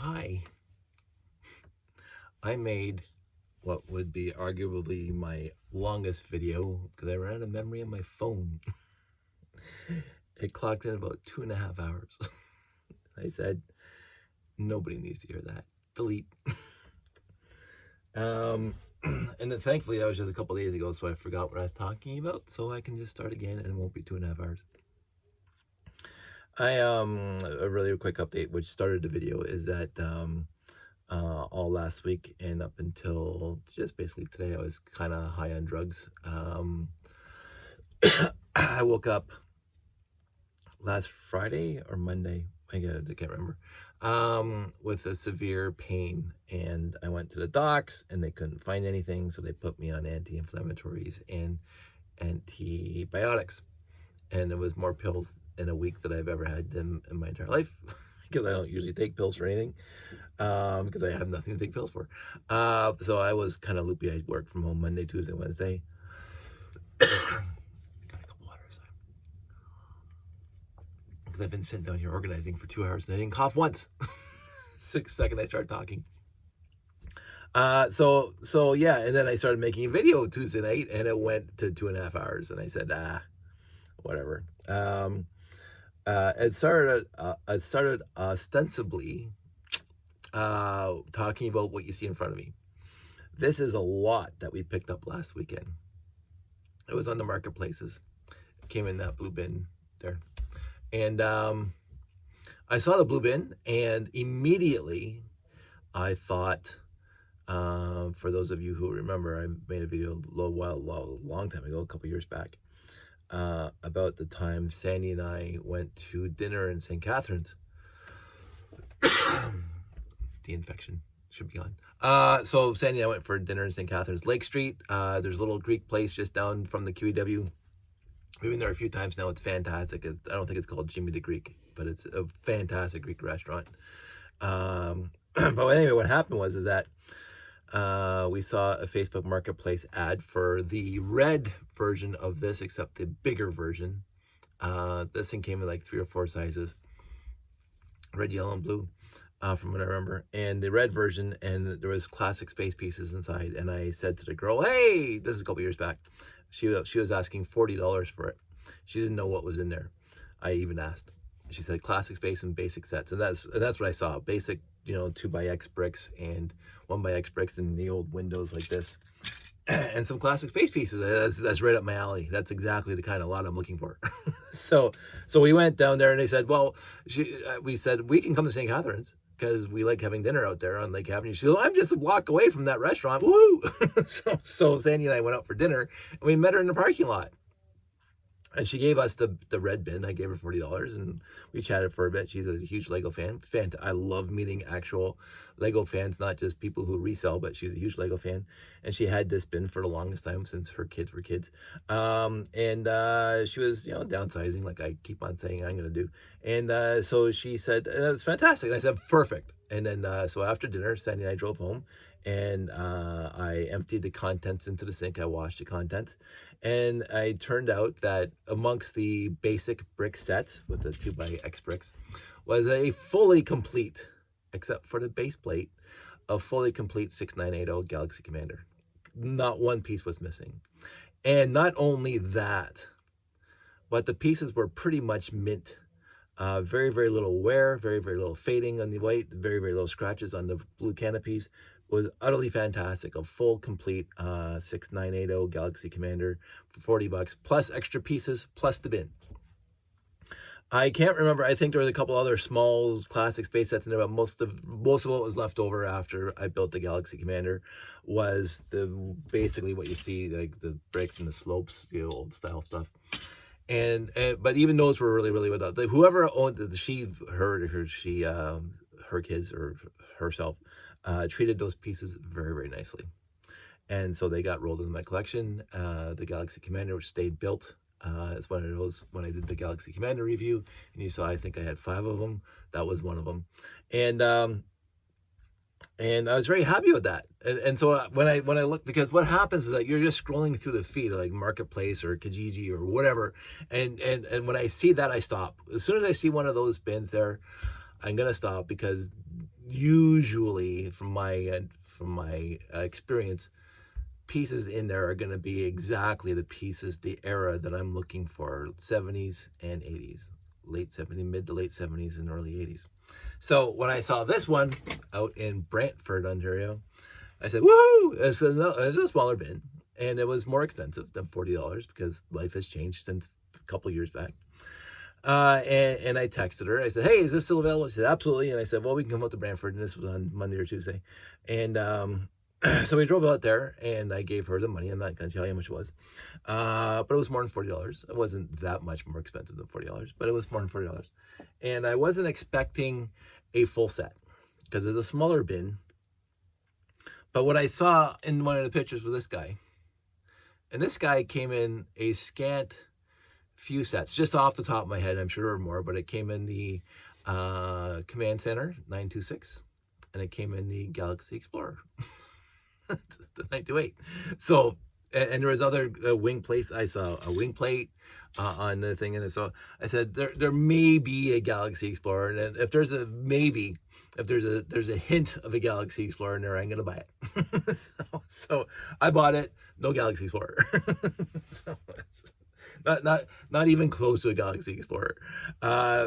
Hi. I made what would be arguably my longest video because I ran out of memory on my phone. It clocked in about 2.5 hours. I said, nobody needs to hear that. Delete. And then thankfully that was just a couple days ago, so I forgot what I was talking about, so I can just start again and it won't be 2.5 hours. A really quick update, which started the video, is that all last week and up until just basically today, I was kind of high on drugs. I woke up last Friday or Monday, I can't remember, with a severe pain, and I went to the docs and they couldn't find anything, so they put me on anti-inflammatories and antibiotics, and it was more pills in a week that I've ever had in my entire life because I don't usually take pills for anything, because I have nothing to take pills for. So I was kind of loopy. I worked from home Monday, Tuesday, Wednesday. Got a couple waters because I've been sitting down here organizing for 2 hours and I didn't cough once. Second I started talking. So yeah, and then I started making a video Tuesday night and it went to 2.5 hours, and I said, whatever. It started ostensibly talking about what you see in front of me. This is a lot that we picked up last weekend. It was on the marketplaces. It came in that blue bin there. And I saw the blue bin, and immediately I thought, for those of you who remember, I made a video a long time ago, a couple years back, about the time Sandy and I went to dinner in St. Catharines. The infection should be on. So Sandy and I went for dinner in St. Catharines, Lake Street. There's a little Greek place just down from the QEW. We've been there a few times now. It's fantastic. I don't think it's called Jimmy the Greek, but it's a fantastic Greek restaurant. But anyway, what happened was that we saw a Facebook Marketplace ad for the red version of this, except the bigger version. This thing came in like 3 or 4 sizes, red, yellow, and blue, from what I remember. And the red version, and there was classic space pieces inside. And I said to the girl, "Hey," this is a couple years back. She was asking $40 for it. She didn't know what was in there. I even asked. She said classic space and basic sets, and that's what I saw. Basic, 2x bricks and 1x bricks in the old windows like this, and some classic space pieces. That's right up my alley. That's exactly the kind of lot I'm looking for. So we went down there, and they said, well, we said we can come to St. Catharines because we like having dinner out there on Lake Avenue. She said, well, I'm just a block away from that restaurant. Woo! So Sandy and I went out for dinner, and we met her in the parking lot. And she gave us the red bin. I gave her $40, and we chatted for a bit. She's a huge Lego fan. I love meeting actual Lego fans, not just people who resell, but she's a huge Lego fan. And she had this bin for the longest time since her kids were kids. And she was, downsizing, like I keep on saying I'm going to do. And so she said, it was fantastic. And I said, perfect. And then so after dinner, Sandy and I drove home, and I emptied the contents into the sink. I washed the contents, and it turned out that amongst the basic brick sets with the 2x bricks was a fully complete, except for the base plate, a fully complete 6980 Galaxy Commander. Not one piece was missing. And not only that, but the pieces were pretty much mint. Very, very little wear, very, very little fading on the white, very, very little scratches on the blue canopies. Was utterly fantastic. A full, complete 6980 Galaxy Commander for $40, plus extra pieces, plus the bin. I can't remember. I think there was a couple other small classic space sets in there, but most of what was left over after I built the Galaxy Commander was basically what you see, like the bricks and the slopes, the old style stuff. And but even those were really, really without. Whoever owned her kids or herself treated those pieces very, very nicely, and so they got rolled into my collection. The Galaxy Commander, which stayed built, it's one of those. When I did the Galaxy Commander review, and you saw, I think I had 5 of them. That was one of them, and I was very happy with that. And so when I look, because what happens is that you're just scrolling through the feed, like Marketplace or Kijiji or whatever, and when I see that, I stop. As soon as I see one of those bins there, I'm gonna stop, because usually from my experience, pieces in there are going to be exactly the pieces, the era that I'm looking for, 70s and 80s, late 70s, mid to late 70s and early 80s. So when I saw this one out in Brantford, Ontario, I said, woohoo! It's a smaller bin, and it was more expensive than $40 because life has changed since a couple years back. And I texted her. I said, hey, is this still available? She said, absolutely. And I said, well, we can come out to Brantford. And this was on Monday or Tuesday. And so we drove out there, and I gave her the money. I'm not going to tell you how much it was. But it was more than $40. It wasn't that much more expensive than $40, but it was more than $40. And I wasn't expecting a full set because it's a smaller bin. But what I saw in one of the pictures with this guy, and this guy came in a scant few sets, just off the top of my head, I'm sure there were more, but it came in the Command Center 926, and it came in the Galaxy Explorer, the 928. So, and there was other wing plates. I saw a wing plate on the thing, and so I said there may be a Galaxy Explorer, and if there's a maybe, if there's a hint of a Galaxy Explorer in there, I'm gonna buy it. so I bought it. No Galaxy Explorer. So not even close to a Galaxy Explorer.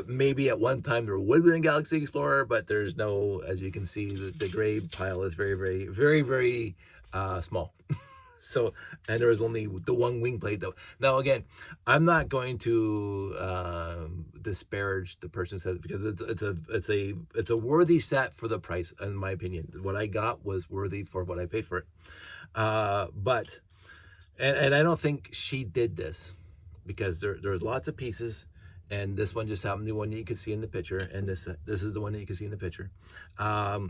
Maybe at one time there would have been a Galaxy Explorer, but there's no, as you can see, the gray pile is very, very, very, very small. So, and there was only the one wing plate though. Now again, I'm not going to disparage the person who said it, because it's a worthy set for the price, in my opinion. What I got was worthy for what I paid for it. But I don't think she did this, because there's lots of pieces, and this one just happened to be one that you can see in the picture, and this is the one that you can see in the picture. I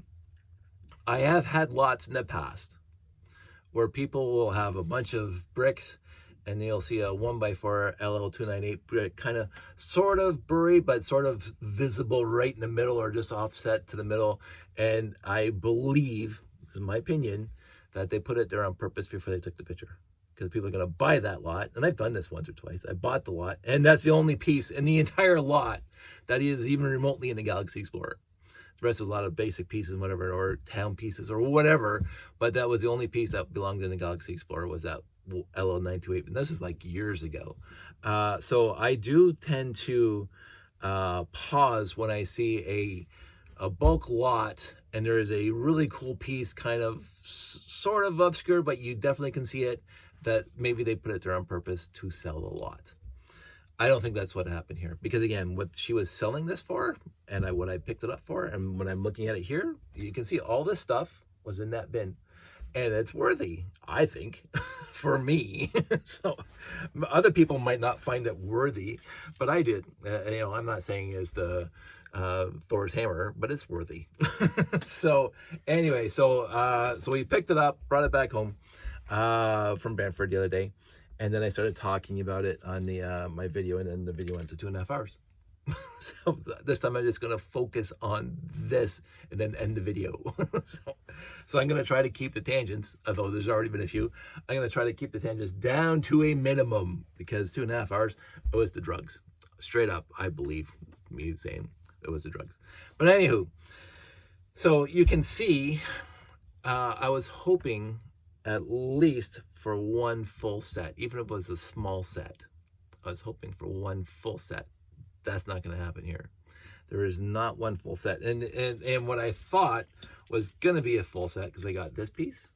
have had lots in the past where people will have a bunch of bricks, and you'll see a 1x4 LL298 brick kind of sort of buried, but sort of visible right in the middle, or just offset to the middle. And I believe, in my opinion, that they put it there on purpose before they took the picture, because people are going to buy that lot. And I've done this once or twice. I bought the lot, and that's the only piece in the entire lot that is even remotely in the Galaxy Explorer. The rest is a lot of basic pieces, whatever, or town pieces or whatever, but that was the only piece that belonged in the Galaxy Explorer, was that LL928. And this is like years ago. So I do tend to pause when I see a bulk lot and there is a really cool piece, kind of sort of obscure, but you definitely can see it, that maybe they put it there on purpose to sell the lot. I don't think that's what happened here, because again, what she was selling this for, and what I picked it up for, and when I'm looking at it here, you can see all this stuff was in that bin, and it's worthy, I think, for me. So other people might not find it worthy, but I did. I'm not saying it's the Thor's hammer, but it's worthy. So anyway, so we picked it up, brought it back home from Brantford the other day, and then I started talking about it on the my video, and then the video went to 2.5 hours. So this time I'm just going to focus on this and then end the video. So I'm going to try to keep the tangents, although there's already been a few. I'm going to try to keep the tangents down to a minimum, because 2.5 hours, it was the drugs. Straight up, I believe me saying it was the drugs. But anywho, so you can see, I was hoping at least for one full set, even if it was a small set. I was hoping for one full set. That's not going to happen here. There is not one full set. And what I thought was going to be a full set, because I got this piece,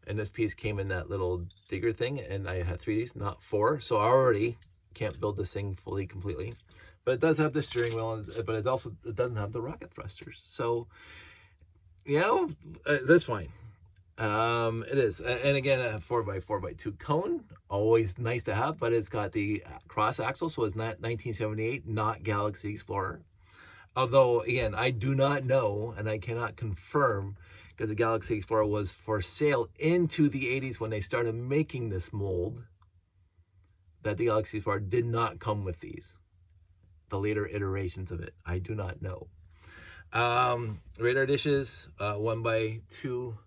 and this piece came in that little digger thing, and I had 3 of these, not 4. So I already can't build this thing fully, completely. But it does have the steering wheel, but it doesn't have the rocket thrusters. So, that's fine. It is, and again, a 4x4x2 cone, always nice to have, but it's got the cross axle, so it's not 1978, not Galaxy Explorer. Although again, I do not know, and I cannot confirm, because the Galaxy Explorer was for sale into the 80s when they started making this mold, that the Galaxy Explorer did not come with these, the later iterations of it. I do not know. Radar dishes, 1x2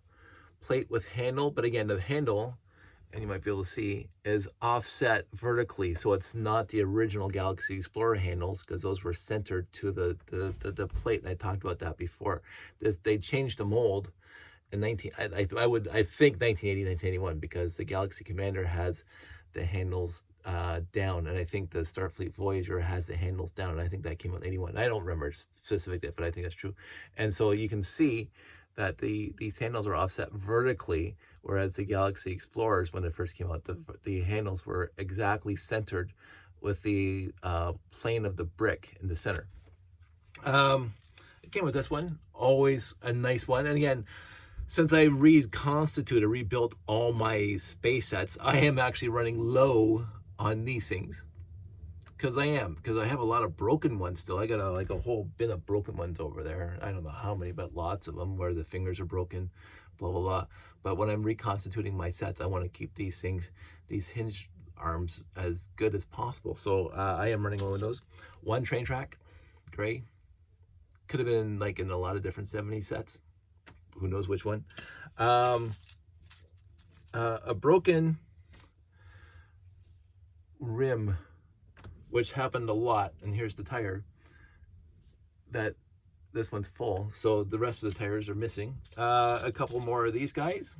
plate with handle, but again, the handle and you might be able to see, is offset vertically. So it's not the original Galaxy Explorer handles, because those were centered to the plate, and I talked about that before. They changed the mold in I think 1980, 1981, because the Galaxy Commander has the handles down, and I think the Starfleet Voyager has the handles down, and I think that came out in 81. I don't remember specific date, but I think that's true. And so you can see that these handles are offset vertically, whereas the Galaxy Explorers, when it first came out, the handles were exactly centered with the plane of the brick in the center. It came with this one, always a nice one. And again, since I rebuilt all my space sets, I am actually running low on these things. Because I have a lot of broken ones still. I got a whole bin of broken ones over there. I don't know how many, but lots of them where the fingers are broken, blah, blah, blah. But when I'm reconstituting my sets, I want to keep these things, these hinge arms, as good as possible. So I am running low on those. One train track, gray. Could have been like in a lot of different 70s sets. Who knows which one. A broken rim, which happened a lot, and here's the tire, that this one's full, so the rest of the tires are missing. A couple more of these guys,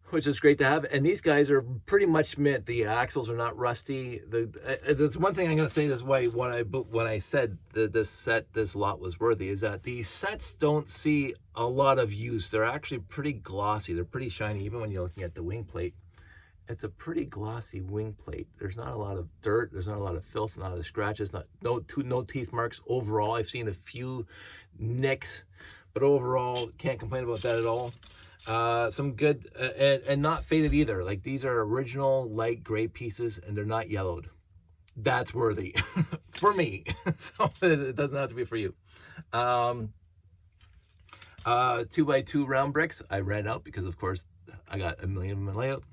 which is great to have, and these guys are pretty much mint. The axles are not rusty. That's one thing I'm going to say. That's why when I said that this lot was worthy, is that these sets don't see a lot of use. They're actually pretty glossy. They're pretty shiny, even when you're looking at the wing plate. It's a pretty glossy wing plate. There's not a lot of dirt. There's not a lot of filth, not a lot of scratches, no teeth marks overall. I've seen a few nicks, but overall, can't complain about that at all. Some good, and not faded either. Like, these are original light gray pieces, and they're not yellowed. That's worthy for me. So it doesn't have to be for you. 2x2 round bricks. I ran out because, of course, I got a million of them in layout.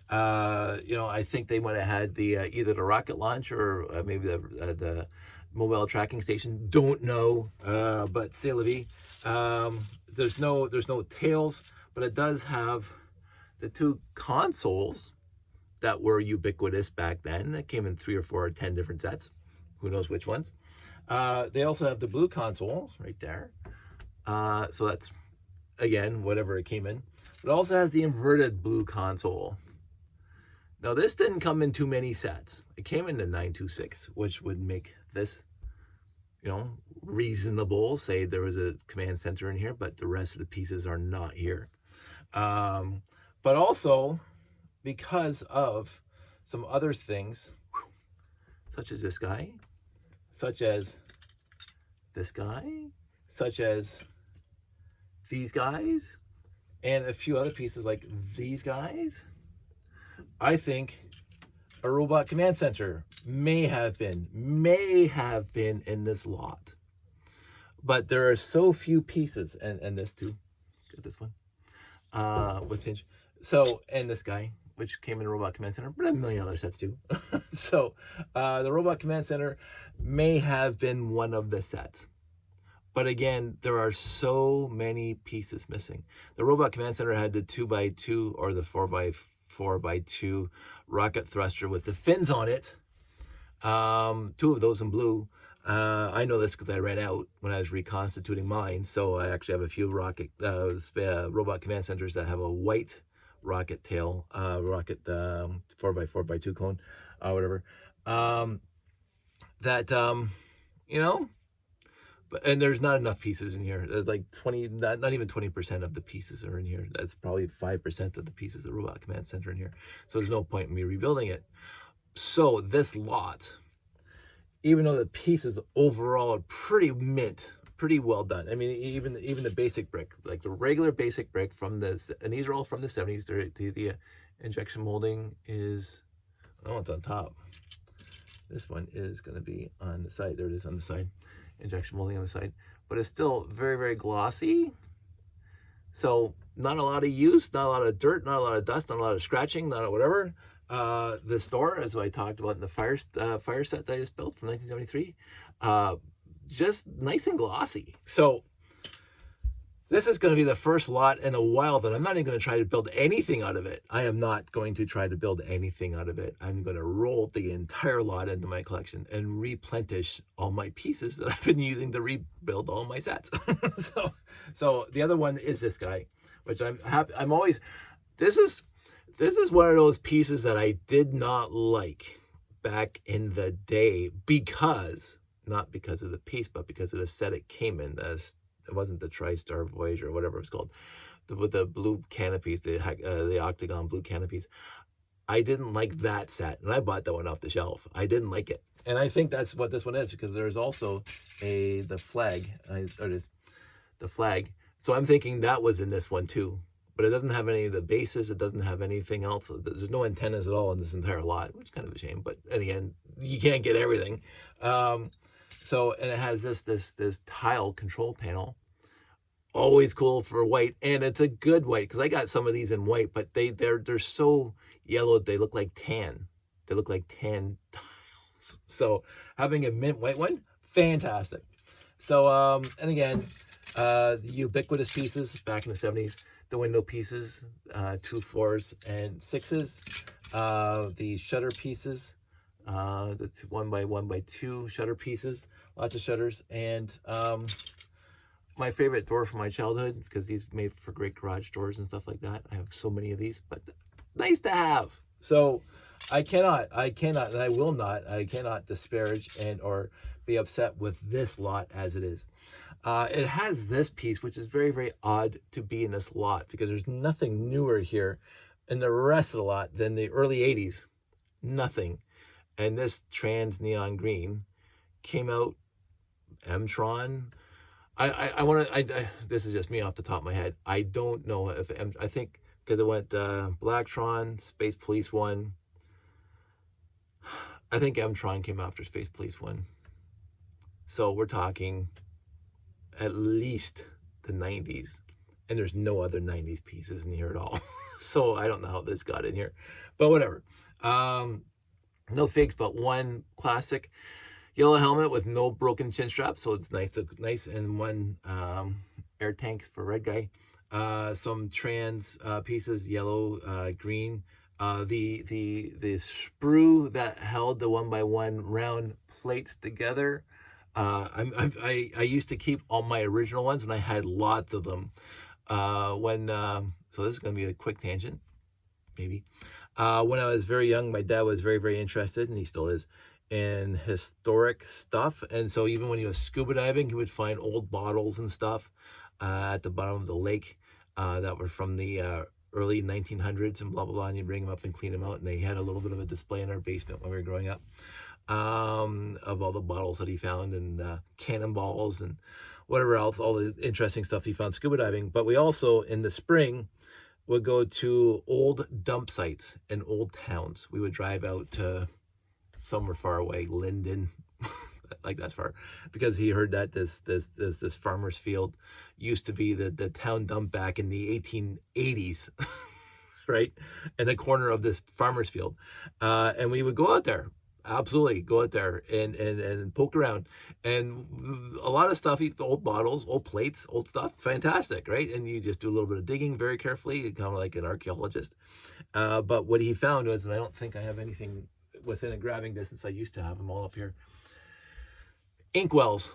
I think they might have had the either the rocket launcher or maybe the mobile tracking station. Don't know, but c'est la vie. There's no tails, but it does have the two consoles that were ubiquitous back then. That came in 3 or 4 or 10 different sets. Who knows which ones? They also have the blue console right there. So that's, again, whatever it came in. It also has the inverted blue console. Now, this didn't come in too many sets. It came in the 926, which would make this, reasonable. Say there was a command center in here, but the rest of the pieces are not here. But also because of some other things, such as this guy, such as this guy, such as these guys, and a few other pieces like these guys, I think a robot command center may have been in this lot. But there are so few pieces, and this too, got this one, with hinge. So, and this guy, which came in a robot command center, but a million other sets too. So, the robot command center may have been one of the sets. But again, there are so many pieces missing. The robot command center had the 2x2 or the 4x2 rocket thruster with the fins on it. 2 of those in blue. I know this because I ran out when I was reconstituting mine. So I actually have a few robot command centers that have a white rocket tail, rocket 4x4x2 cone, whatever. And there's not enough pieces in here. There's like 20, not even 20% of the pieces are in here. That's probably 5% of the pieces of the robot command center in here. So there's no point in me rebuilding it. So this lot, even though the pieces overall are pretty mint, pretty well done. I mean, even the basic brick, like the regular basic brick from this, and these are all from the 70s. The injection molding is, oh, it's on top. This one is going to be on the side. There it is on the side. Injection molding on the side, but it's still very, very glossy. So not a lot of use, not a lot of dirt, not a lot of dust, not a lot of scratching, not a whatever. This door, as I talked about in the fire set that I just built from 1973, just nice and glossy. So This is going to be the first lot in a while that I'm not even going to try to build anything out of it. I am not going to try to build anything out of it. I'm going to roll the entire lot into my collection and replenish all my pieces that I've been using to rebuild all my sets. so the other one is this guy, which I'm happy. I'm always, this is one of those pieces that I did not like back in the day not because of the piece, but because of the set it came in. It wasn't the TriStar Voyager or whatever it's called, with the blue canopies, the octagon blue canopies. I didn't like that set, and I bought that one off the shelf. I didn't like it, and I think that's what this one is, because there's also the flag. The flag. So I'm thinking that was in this one too, but it doesn't have any of the bases. It doesn't have anything else. There's no antennas at all in this entire lot, which is kind of a shame. But in the end, you can't get everything. And it has this tile control panel. Always cool for white, and it's a good white, because I got some of these in white, but they're so yellow they look like tan. They look like tan tiles. So having a mint white one, fantastic. So and again, the ubiquitous pieces back in the 70s, the window pieces, 2, 4s, and 6s, the shutter pieces, the 1 by 1 by 2 shutter pieces, lots of shutters, and my favorite door from my childhood, because these made for great garage doors and stuff like that. I have so many of these, but nice to have. So I cannot, and I will not, I cannot disparage and or be upset with this lot as it is. It has this piece, which is very, very odd to be in this lot, because there's nothing newer here in the rest of the lot than the early 80s. Nothing. And this trans neon green came out, Mtron. This is just me off the top of my head. I don't know if, I think, because it went Blacktron, Space Police 1. I think Mtron came after Space Police 1. So we're talking at least the 90s. And there's no other 90s pieces in here at all. So I don't know how this got in here. But whatever. No figs, but one classic yellow helmet with no broken chin strap, so it's nice, and one air tanks for red guy. Some trans pieces, yellow, green. The sprue that held the 1 by 1 round plates together. I used to keep all my original ones, and I had lots of them. So this is gonna be a quick tangent, maybe. When I was very young, my dad was very, very interested, and he still is, in historic stuff. And so even when he was scuba diving, he would find old bottles and stuff at the bottom of the lake that were from the early 1900s and blah, blah, blah. And you bring them up and clean them out. And they had a little bit of a display in our basement when we were growing up of all the bottles that he found, and cannonballs and whatever else, all the interesting stuff he found scuba diving. But we also, in the spring, would go to old dump sites in old towns. We would drive out to somewhere far away, Linden, like that's far, because he heard that this farmer's field used to be the town dump back in the 1880s, right? In the corner of this farmer's field. And we would go out there. Absolutely go out there and poke around, and a lot of stuff, old bottles, old plates, old stuff, fantastic, right? And you just do a little bit of digging very carefully, kind of like an archaeologist. But what he found was, and I don't think I have anything within a grabbing distance, I used to have them all up here, inkwells,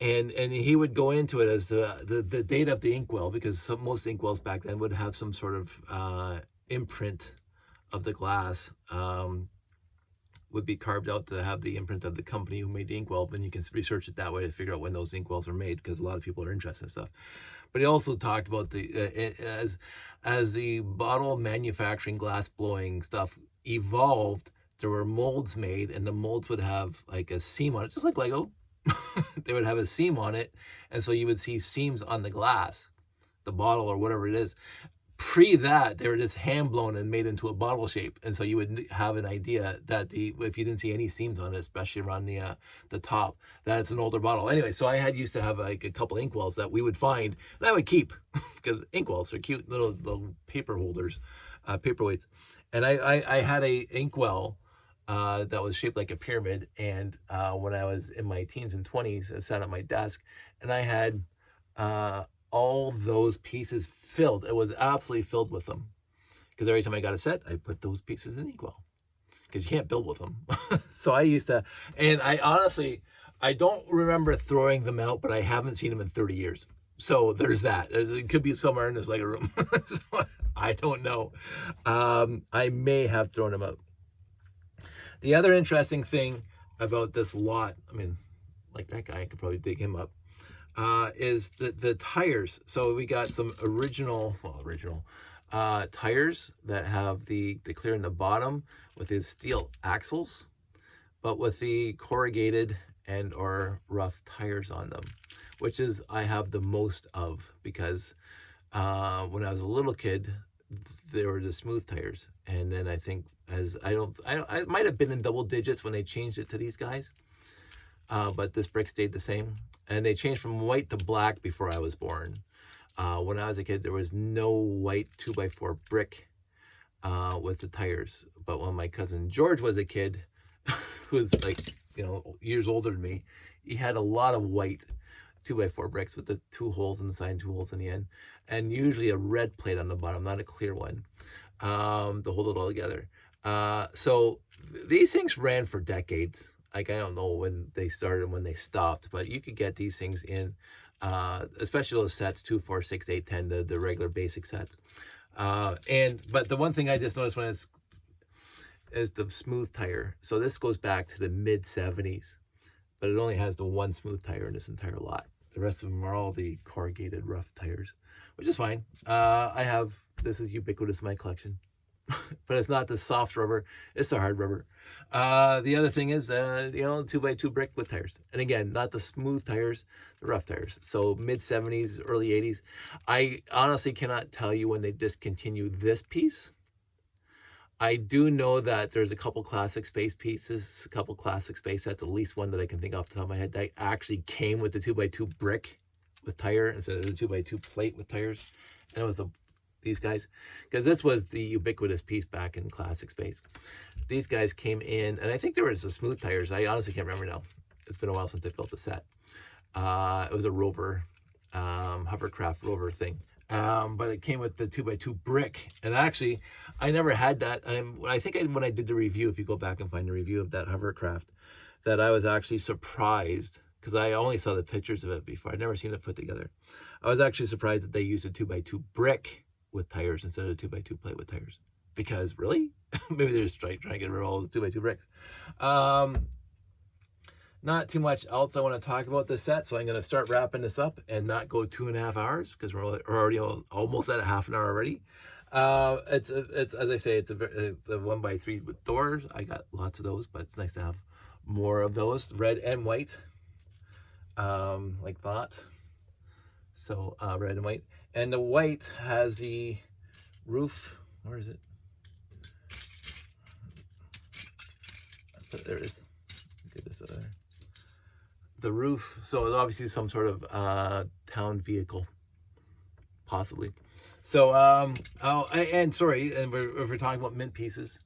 and he would go into it as the date of the inkwell, because most inkwells back then would have some sort of imprint of the glass, would be carved out to have the imprint of the company who made the inkwell. And you can research it that way to figure out when those inkwells were made, because a lot of people are interested in stuff. But he also talked about the as the bottle manufacturing, glass blowing stuff evolved, there were molds made, and the molds would have like a seam on it, just like Lego. They would have a seam on it, and so you would see seams on the glass, the bottle or whatever it is. Pre that, they were just hand blown and made into a bottle shape, and so you would have an idea that if you didn't see any seams on it, especially around the top, that it's an older bottle. Anyway, so I used to have like a couple inkwells that we would find, and I would keep, because inkwells are cute little paper holders, paperweights. And I had a inkwell that was shaped like a pyramid, and when I was in my teens and 20s, I sat at my desk, and I had all those pieces filled. It was absolutely filled with them. Because every time I got a set, I put those pieces in inkwell. Because you can't build with them. So I used to, and I honestly, I don't remember throwing them out, but I haven't seen them in 30 years. So there's that. It could be somewhere in this Lego room. So I don't know. I may have thrown them out. The other interesting thing about this lot, I mean, like that guy, I could probably dig him up, is the tires. So we got some original tires that have the clear in the bottom with his steel axles, but with the corrugated and or rough tires on them, which is I have the most of, because when I was a little kid, there were the smooth tires, and then I think as I might have been in double digits when they changed it to these guys, but this brick stayed the same, and they changed from white to black before I was born. When I was a kid, there was no white 2x4 brick with the tires, but when my cousin George was a kid, who was like, years older than me, he had a lot of white 2x4 bricks with the 2 holes in the side and 2 holes in the end, and usually a red plate on the bottom, not a clear one, to hold it all together. So these things ran for decades. Like, I don't know when they started and when they stopped, but you could get these things in, especially those sets, 2, 4, 6, 8, 10, the regular basic sets. But the one thing I just noticed when is the smooth tire. So this goes back to the mid 70s, but it only has the one smooth tire in this entire lot. The rest of them are all the corrugated rough tires, which is fine. This is ubiquitous in my collection, but it's not the soft rubber, it's the hard rubber. The other thing is, 2x2 brick with tires. And again, not the smooth tires, the rough tires. So mid 70s, early 80s. I honestly cannot tell you when they discontinued this piece. I do know that there's a couple classic space pieces, a couple classic space sets, at least one that I can think off the top of my head, that actually came with the 2x2 brick with tire instead of the 2x2 plate with tires. And it was these guys, because this was the ubiquitous piece back in classic space. These guys came in, and I think there was the smooth tires. I honestly can't remember now. It's been a while since I built the set. It was a rover, hovercraft rover thing. But it came with the 2x2 brick, and actually I never had that. I think when I did the review, if you go back and find the review of that hovercraft, that I was actually surprised, because I only saw the pictures of it before. I'd never seen it put together. I was actually surprised that they used a 2x2 brick with tires instead of a 2x2 plate with tires, because really, maybe they're just trying to get rid of all the 2x2 bricks. Not too much else I want to talk about this set, so I'm going to start wrapping this up and not go 2.5 hours, because we're already almost at a half an hour already. It's as I say, it's the 1x3 with doors. I got lots of those, but it's nice to have more of those, red and white, like that. So red and white, and the white has the roof. Where is it? There it is. Get this out of there. The roof, so it's obviously some sort of town vehicle, possibly. So and we're talking about mint pieces,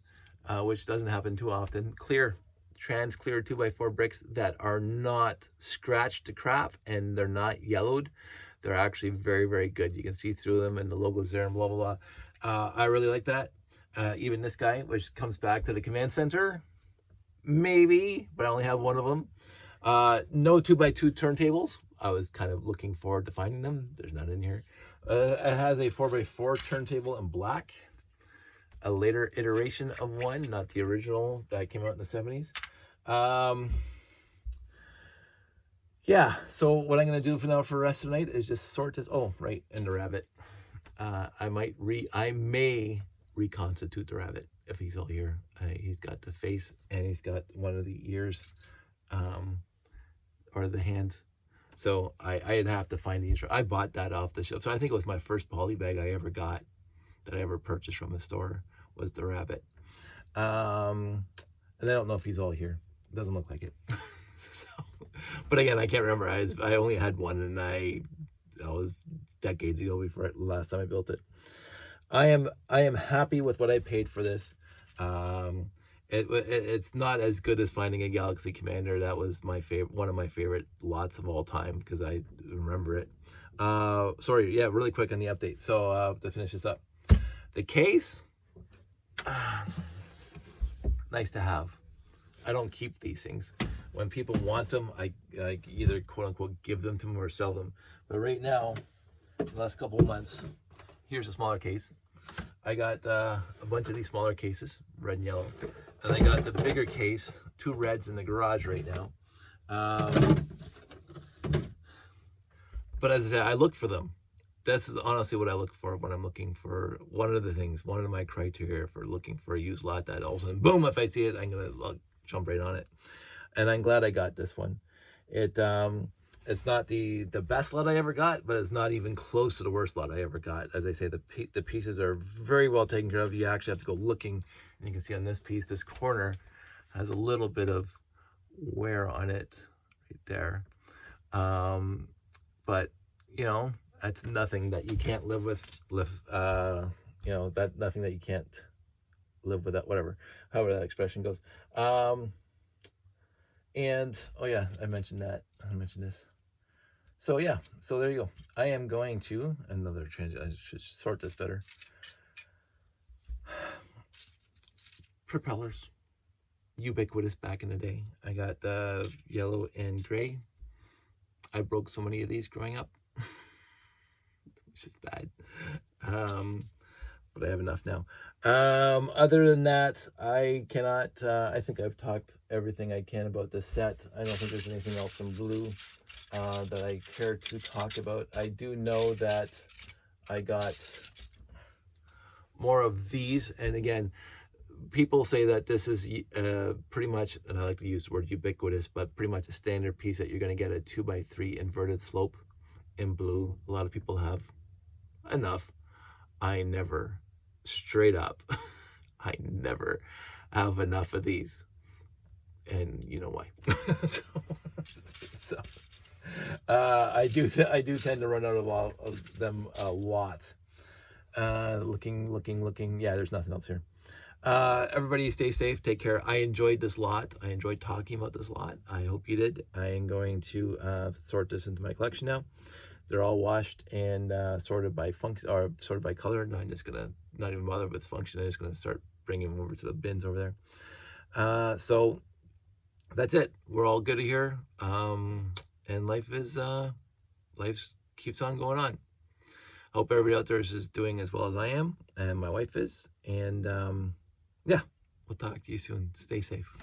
which doesn't happen too often. Trans clear 2x4 bricks that are not scratched to crap, and they're not yellowed. They're actually very, very good. You can see through them, and the logo's there, and blah blah blah. I really like that. Even this guy, which comes back to the command center, maybe, but I only have one of them. No 2x2 turntables. I was kind of looking forward to finding them. There's none in here. It has a 4x4 turntable in black, a later iteration of one, not the original that came out in the 70s. Yeah, so what I'm going to do for the rest of the night is just sort this. Oh, right, and the rabbit. I may reconstitute the rabbit if he's all here. He's got the face, and he's got one of the ears, or the hands. So I'd have to find the instrument. I bought that off the shelf. So I think it was my first poly bag I ever got, that I ever purchased from a store, was the rabbit. And I don't know if he's all here. It doesn't look like it. So, but again, I can't remember. I only had one, and that was decades ago before the last time I built it. I am happy with what I paid for this. It's not as good as finding a Galaxy Commander. That was one of my favorite lots of all time, because I remember it. Sorry, yeah, really quick on the update. So to finish this up, the case, nice to have. I don't keep these things. When people want them, I either quote unquote give them to them or sell them. But right now, the last couple of months, here's a smaller case. I got a bunch of these smaller cases, red and yellow, and I got the bigger case, 2 reds in the garage right now. But as I said, I looked for them. This is honestly what I look for when I'm looking for one of the things, one of my criteria for looking for a used lot, that all of a sudden, boom, if I see it, I'm going to jump right on it. And I'm glad I got this one. It's not the best lot I ever got, but it's not even close to the worst lot I ever got. As I say, the pieces are very well taken care of. You actually have to go looking, and you can see on this piece, this corner has a little bit of wear on it right there. But you know, that's nothing that you can't live with. You know, that nothing that you can't live with. That whatever, however that expression goes. And oh yeah, I mentioned that. I mentioned this. So yeah, so there you go. I am going to another transition. I should sort this better. Propellers, ubiquitous back in the day. I got the yellow and gray. I broke so many of these growing up. It's just bad. But I have enough now. Other than that, I cannot, I think I've talked everything I can about this set. I don't think there's anything else in blue that I care to talk about. I do know that I got more of these, and again, people say that this is pretty much, and I like to use the word ubiquitous, but pretty much a standard piece that you're going to get a 2x3 inverted slope in blue. A lot of people have enough. I never, straight up, I never have enough of these, and you know why. so I do tend to run out of them a lot. Looking. Yeah, there's nothing else here. Everybody stay safe, take care. I enjoyed this lot. I enjoyed talking about this lot. I hope you did. I am going to sort this into my collection now. They're all washed and sorted by function, or sorted by color. No, I'm just gonna not even bother with function. I'm just gonna start bringing them over to the bins over there. So that's it. We're all good here, and life keeps on going on. Hope everybody out there is doing as well as I am, and my wife is. And yeah, we'll talk to you soon. Stay safe.